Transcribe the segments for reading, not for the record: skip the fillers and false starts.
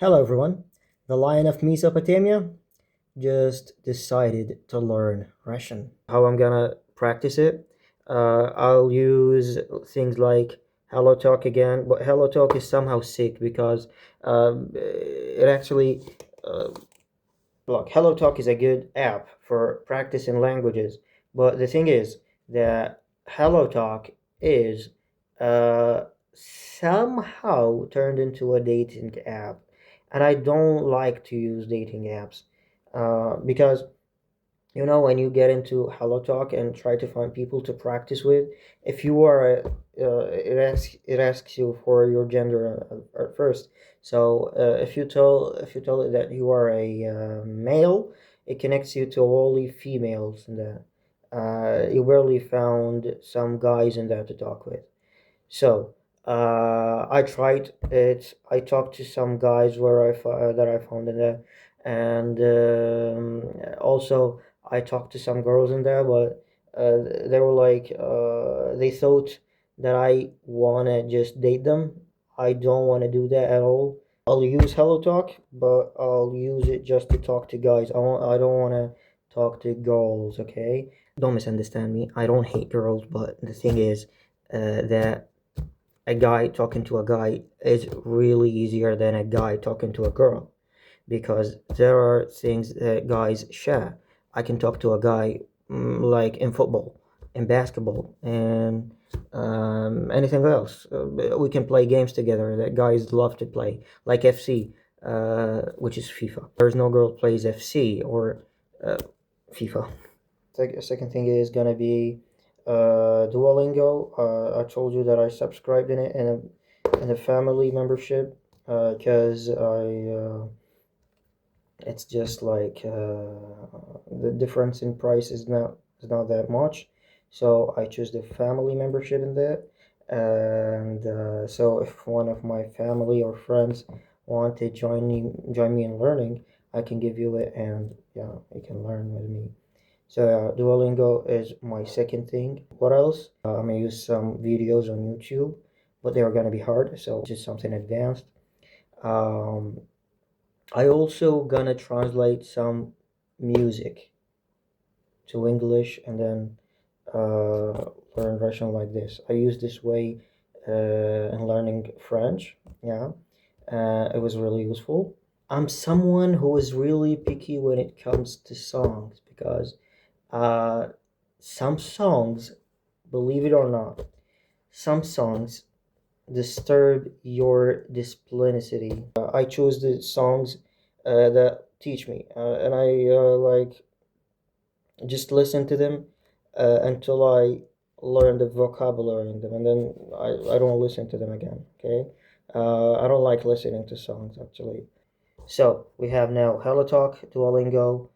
Hello everyone. The Lion of Mesopotamia just decided to learn Russian. How I'm gonna practice it? I'll use things like Hello Talk again, but Hello Talk is somehow sick because it actually uh, look, Hello Talk is a good app for practicing languages, but the thing is that Hello Talk is uh, somehow turned into a dating app, and I don't like to use dating apps because when you get into Hello Talk and try to find people to practice with, if you are it asks you for your gender at first. So if you tell it that you are a male, it connects you to only females, and you barely found some guys in there to talk with. So I tried it. I talked to some guys that I found in there, and also I talked to some girls in there, but they were like they thought that I wanna just date them. I don't want to do that at all. I'll use Hello Talk, but I'll use it just to talk to guys. I don't want to talk to girls. Okay, don't misunderstand me. I don't hate girls, but the thing is that a guy talking to a guy is really easier than a guy talking to a girl, because there are things that guys share. I can talk to a guy, like in football, in basketball, and anything else. We can play games together that guys love to play, like FC, which is FIFA. There's no girl plays FC or uh, FIFA. Second thing is gonna be Duolingo. I told you that I subscribed in it in a family membership because it's just like the difference in price is not that much, so I choose the family membership in that. And so if one of my family or friends want to join me in learning, I can give you it, and yeah, you can learn with me. So Duolingo is my second thing. What else? I'm gonna use some videos on YouTube, but they are gonna be hard, so just something advanced. Um, I also gonna translate some music to English, and then learn Russian like this. I use this way in learning French. Yeah, it was really useful. I'm someone who is really picky when it comes to songs, because uh, some songs, believe it or not, some songs disturb your disciplinity. I chose the songs that teach me, and I like just listen to them until I learn the vocabulary in them, and then I don't listen to them again. Okay, I don't like listening to songs actually. So we have now Hello Talk, Duolingo,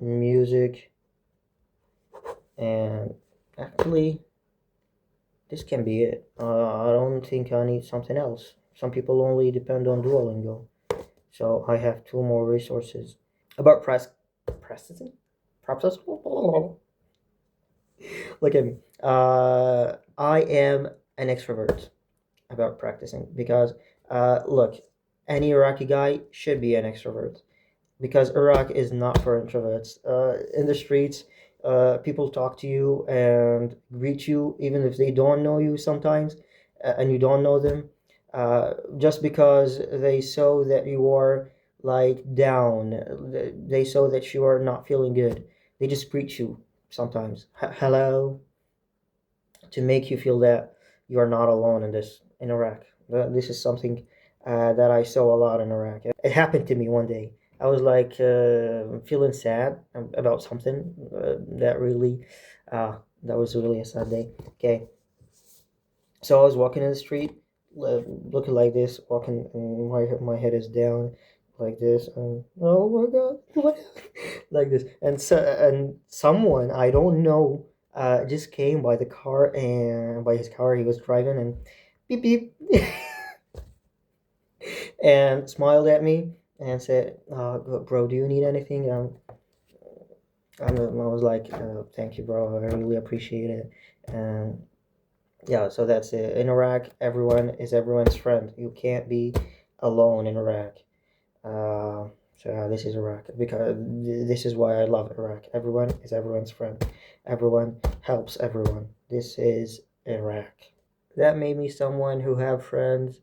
music, and actually this can be it. I don't think I need something else. Some people only depend on Duolingo. So I have two more resources. About practicing? Practice? Look at me. I am an extrovert about practicing, because, look, any Iraqi guy should be an extrovert, because Iraq is not for introverts. In the streets, people talk to you and greet you even if they don't know you sometimes, and you don't know them, just because they saw that you are like down. They saw that you are not feeling good. They just greet you sometimes. Hello, to make you feel that you are not alone in this in Iraq. This is something that I saw a lot in Iraq. It happened to me one day. I was like feeling sad about something that was really a sad day. Okay, so I was walking in the street, looking like this, walking, and my head is down like this, and oh my god, what, like this, and someone I don't know just came by the car, and by his car he was driving, and beep beep, and smiled at me and said, "Bro, do you need anything?" I was like, "Thank you, bro. I really appreciate it." And yeah, so that's it. In Iraq, everyone is everyone's friend. You can't be alone in Iraq. So this is Iraq because this is why I love Iraq. Everyone is everyone's friend. Everyone helps everyone. This is Iraq. That made me someone who have friends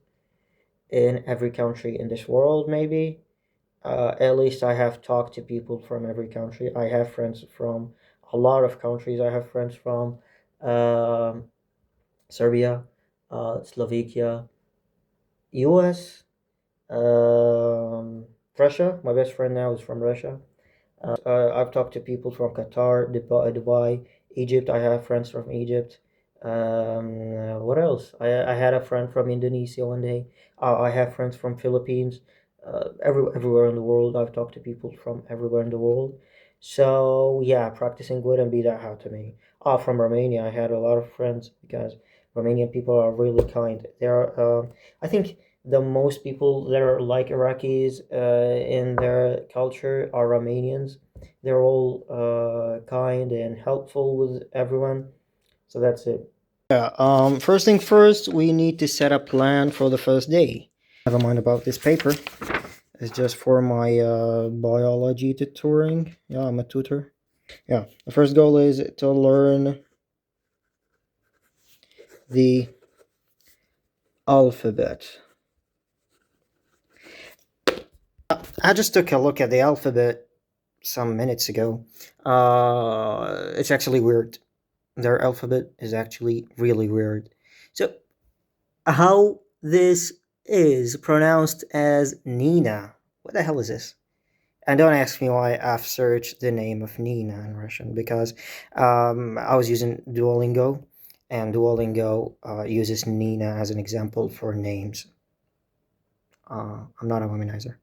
in every country in this world, maybe. At least I have talked to people from every country. I have friends from a lot of countries. I have friends from um, Serbia, Slovakia, US, um, Russia. My best friend now is from Russia. I've talked to people from Qatar, Dubai, Egypt. I have friends from Egypt. What else? I had a friend from Indonesia one day. I have friends from Philippines. Everywhere in the world. I've talked to people from everywhere in the world. So yeah, practicing good and be that how to me. From Romania, I had a lot of friends because Romanian people are really kind. I think the most people that are like Iraqis in their culture are Romanians. They're all kind and helpful with everyone. So that's it. Yeah. First thing first, we need to set a plan for the first day. Never mind about this paper. It's just for my biology tutoring. Yeah, I'm a tutor. Yeah. The first goal is to learn the alphabet. I just took a look at the alphabet some minutes ago. It's actually weird. Their alphabet is actually really weird. So, how this is pronounced as Nina? What the hell is this? And don't ask me why I've searched the name of Nina in Russian because I was using Duolingo, and Duolingo uses Nina as an example for names. I'm not a womanizer.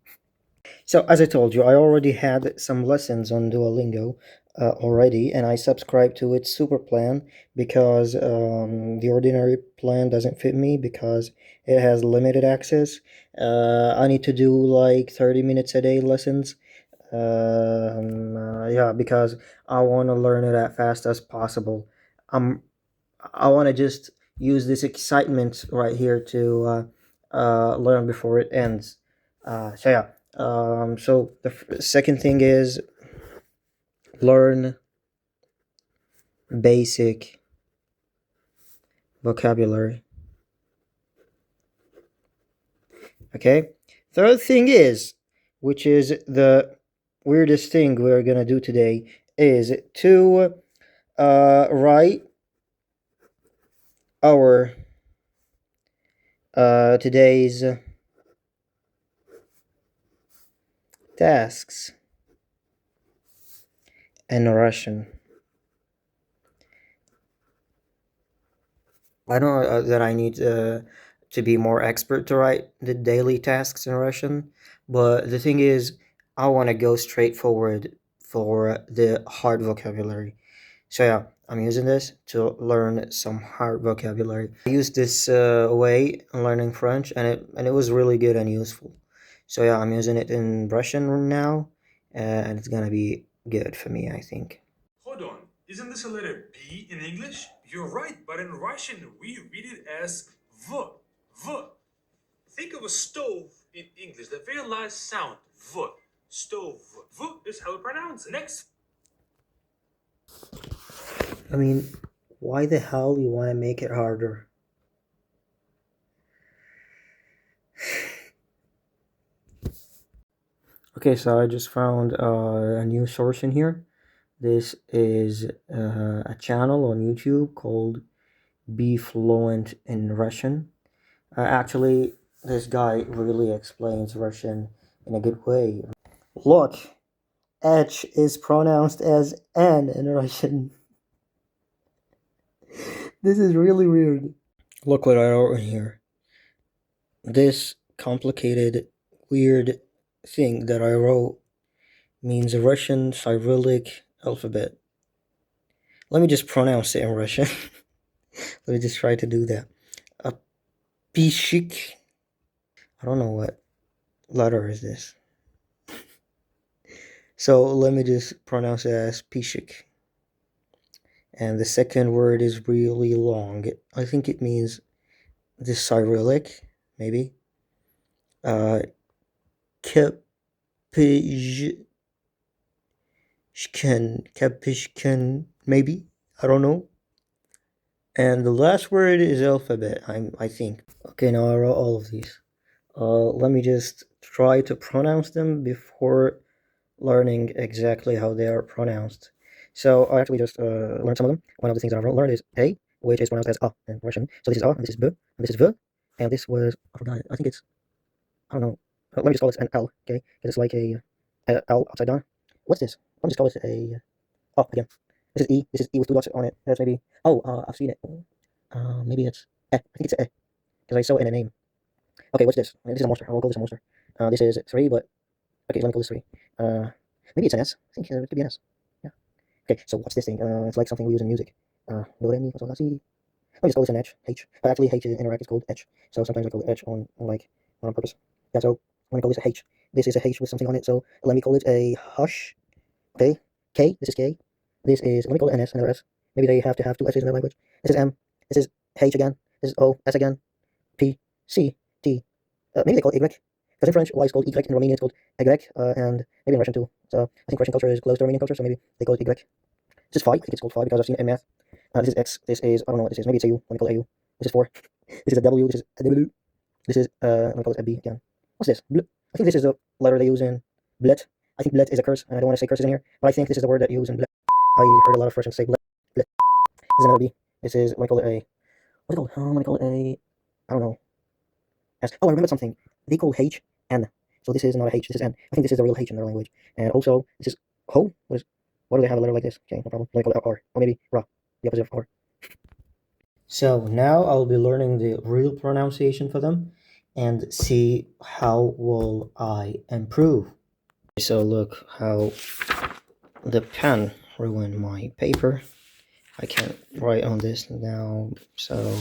So, as I told you, I already had some lessons on Duolingo already, and I subscribed to its super plan because the ordinary plan doesn't fit me because it has limited access. I need to do like 30 minutes a day lessons. Yeah, because I want to learn it as fast as possible. Um, I want to just use this excitement right here to learn before it ends. So yeah. So the second thing is learn basic vocabulary. Okay. Third thing is, which is the weirdest thing we're gonna do today, is to write our today's tasks in Russian. I know that I need to be more expert to write the daily tasks in Russian, but the thing is, I want to go straight forward for the hard vocabulary. So yeah, I'm using this to learn some hard vocabulary. I used this way in learning French, and it was really good and useful. So yeah, I'm using it in Russian now, and it's gonna be good for me, I think. Hold on, isn't this a letter B in English? You're right, but in Russian we read it as V. V. Think of a stove in English, the very last sound, V. Stove. V is how we pronounce it. Next. I mean, why the hell you want to make it harder? Okay, so I just found a new source in here. This is a channel on YouTube called Be Fluent in Russian. Actually, this guy really explains Russian in a good way. Look, H is pronounced as N in Russian. This is really weird. Look what I wrote in here. This complicated, weird thing that I wrote means Russian Cyrillic alphabet. Let me just pronounce it in Russian. Let me just try to do that. A pishik. I don't know what letter is this. So let me just pronounce it as pishik. And the second word is really long. I think it means the Cyrillic, maybe. Uh, kip Kapishkin, maybe. I don't know. And the last word is alphabet, I think. Okay, now I wrote all of these. Let me just try to pronounce them before learning exactly how they are pronounced. So I actually just learned some of them. One of the things that I've learned is A, which is pronounced as A in Russian. So this is A, and this is B, and this is V, and this was, I forgot it. I think it's, I don't know. Let me just call it an L, okay? Because it's like a L upside down. What's this? Let me just call it a, oh, again. This is E. This is E with two dots on it. That's maybe, oh, I've seen it. Maybe it's E. I think it's a E, because I saw it in a name. Okay, what's this? This is a monster. I will call this a monster. This is 3, but, okay, let me call this 3. Maybe it's an S. I think it could be an S. Yeah. Okay, so what's this thing? It's like something we use in music. Do, re, mi, fa, sol, la, si. Let me just call this an H. H. But actually, H in Iraq is called H. So sometimes I call it H on purpose. Yeah, so I'm gonna call this a H. This is a H with something on it, so let me call it a hush. Okay. K. This is K. This is, let me call it an S, another S. Maybe they have to have two S's in their language. This is M. This is H again. This is O. S again. P. C. T. Maybe they call it Y. Because in French, Y is called Y, in Romanian it's called Y, and maybe in Russian too. So I think Russian culture is close to Romanian culture, so maybe they call it Y. This is phi. I think it's called phi because I've seen it in math. This is X. This is, I don't know what this is. Maybe it's a U. Let me call it a U. This is 4. This is a W. This is a W. This is, let me call it a B again. What's this? Bl. I think this is the letter they use in blet. I think blet is a curse, and I don't want to say curses in here, but I think this is the word that you use in blet. I heard a lot of Russians say blet. Blet. This is another B. This is, let me call it a, what's it called? Let me call it a, I don't know. S. Oh, I remembered something. They call H N. So this is not a H, this is N. I think this is the real H in their language. And also, this is Ho. Why do they have a letter like this? Okay, no problem. Let me call it R. Or maybe Ra, the opposite of R. So now I'll be learning the real pronunciation for them and see how will I improve. So look how the pen ruined my paper. I can't write on this now. So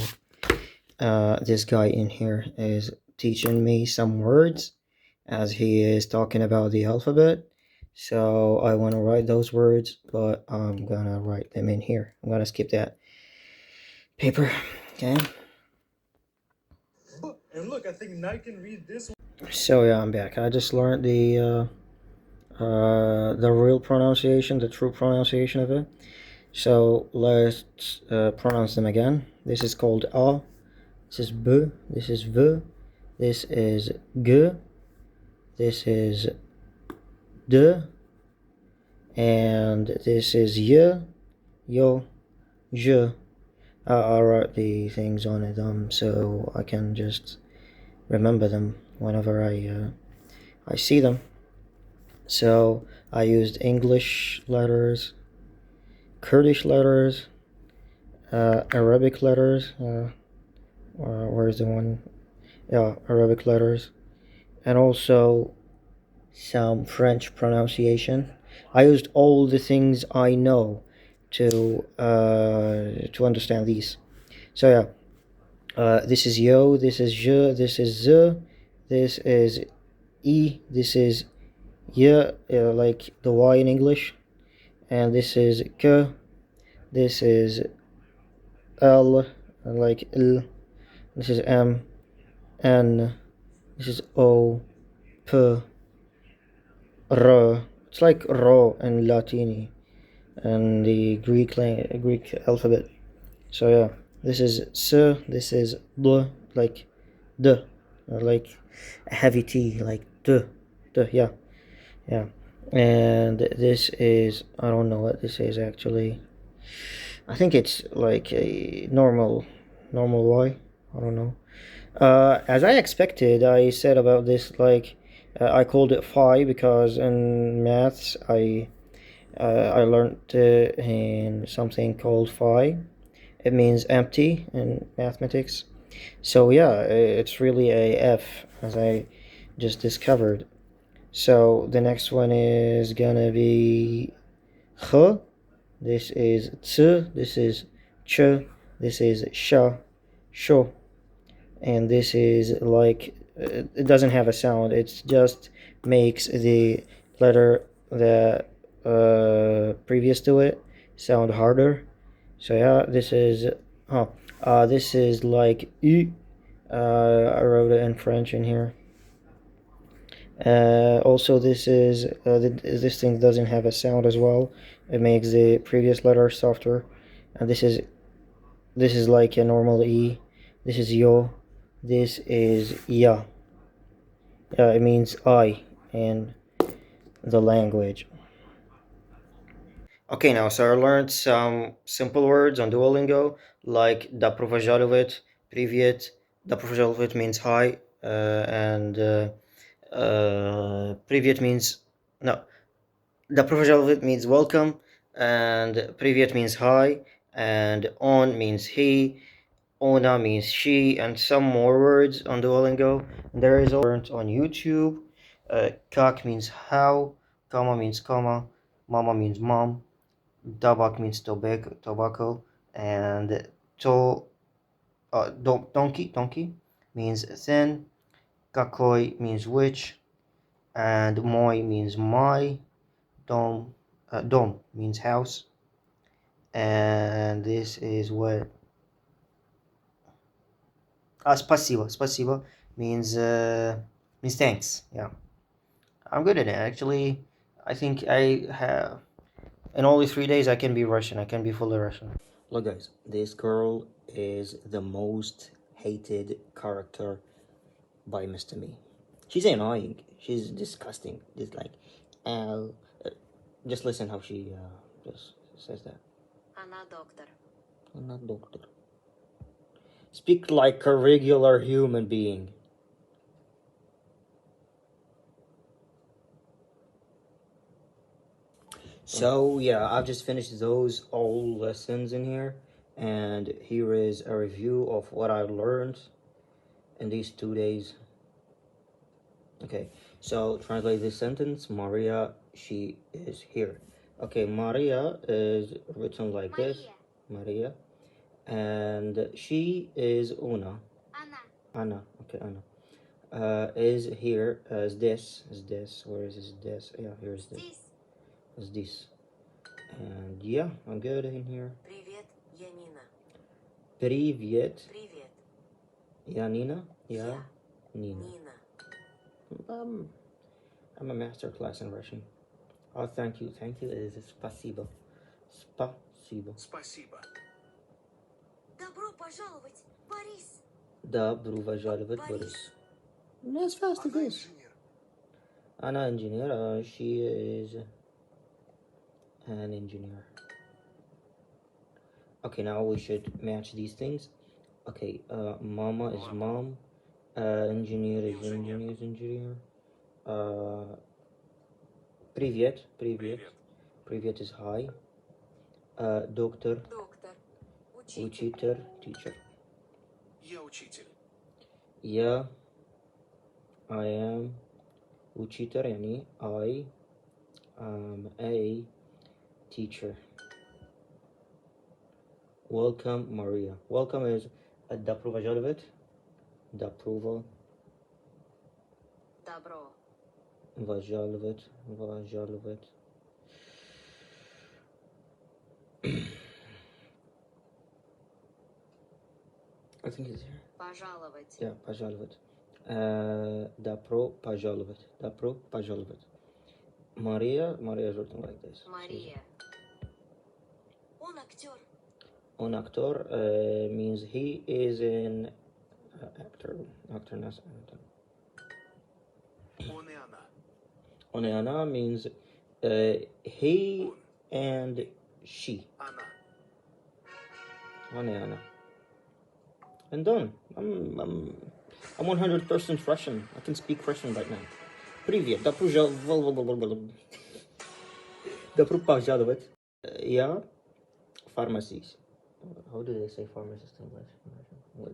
this guy in here is teaching me some words as he is talking about the alphabet. So I want to write those words, but I'm gonna write them in here. I'm gonna skip that paper. Okay. And look, I think Nike can read this one. So yeah, I'm back. I just learned the real pronunciation, the true pronunciation of it. So let's pronounce them again. This is called A. This is B. This is V. This is G. This is D. And this is Y. Yo. Je. I wrote the things on it so I can just remember them whenever I see them. So I used English letters, Kurdish letters, Arabic letters. Where's the one? Yeah, Arabic letters, and also some French pronunciation. I used all the things I know to understand these. So yeah, this is yo, this is je, this is z, this is e, this is y, like the y in English, and this is k, this is l, like l, this is m, n, this is o, p, r. It's like ro and Latini and the Greek alphabet. So yeah, this is s, this is d, like d, like a heavy T, like d, yeah, yeah. And this is, I don't know what this is actually. I think it's like a normal Y. I don't know. As I expected, I said about this like I called it phi because in maths I learned in something called phi. It means empty in mathematics. So yeah, it's really a F as I just discovered. So the next one is gonna be H. This is T. This is Ch. This is Sha. Sho. And this is like it doesn't have a sound. It just makes the letter that previous to it sound harder. So yeah, this is this is like I wrote it in French in here. Also, this thing doesn't have a sound as well. It makes the previous letter softer, and this is like a normal E. This is yo. This is ya. It means I in the language. Okay, now so I learned some simple words on Duolingo, like da provajalovat, privyet. Da provajalovat means hi, and privyet means no. Da provajalovat means welcome, and privyet means hi, and on means he, ona means she, and some more words on Duolingo. There is also learned on YouTube. Kak means how, kama means comma, mama means mom, Dabak means tobacco, and donkey means thin, kakoi means witch, and moi means my, dom means house, and this is what spasiba means thanks. Yeah, I'm good at it actually. I think I have in only 3 days I can be Russian. I can be fully Russian. Look, guys, this girl is the most hated character by Mr. Me. She's annoying. She's disgusting. Just like, uh, just listen how she just says that. Она доктор. I'm not doctor. Speak like a regular human being. So yeah, I've just finished those all lessons in here, and here is a review of what I learned in these 2 days. Okay, so translate this sentence. Maria, she is here. Okay, Maria is written like this. Maria. And she is Una. Она. Anna. Okay, Anna. Is here as this. Is this. Where is this? Yeah, here's this. Здесь. Is this. And yeah, I'm good in here. Привет, я Нина. Привет. Привет. Yeah, Nina? Yeah. Я Nina. Нина. I'm a master class in Russian. Oh, thank you. Thank you is спасибо. Спасибо. Спасибо. Добро пожаловать, Борис. Добро пожаловать, Boris. Not as fast as this. Anna engineer. She is an engineer. Okay, now we should match these things. Okay, mama is mom. Engineer is engineer. Привет. Привет is hi. Doctor. Доктор. Учитель. Учитель, teacher. Я учитель. Yeah, I am учитель, يعني I am a teacher. Welcome, Maria. Welcome is добро пожаловать. Добро Добро. пожаловать. I think it's here. Пожаловать. Yeah, пожаловать. Добро пожаловать. Добро пожаловать. Maria is written like this. Мария. Он актер. On actor means he is an actor. Он и она. Oneana means he and she. Она. Oneana. And done. I'm 100% Russian. I can speak Russian right now. Привет. Добро пожаловать. Я pharmacist. How do they say pharmacist in English?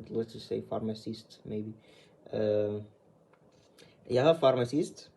Let's just say pharmacist, maybe. Я pharmacist.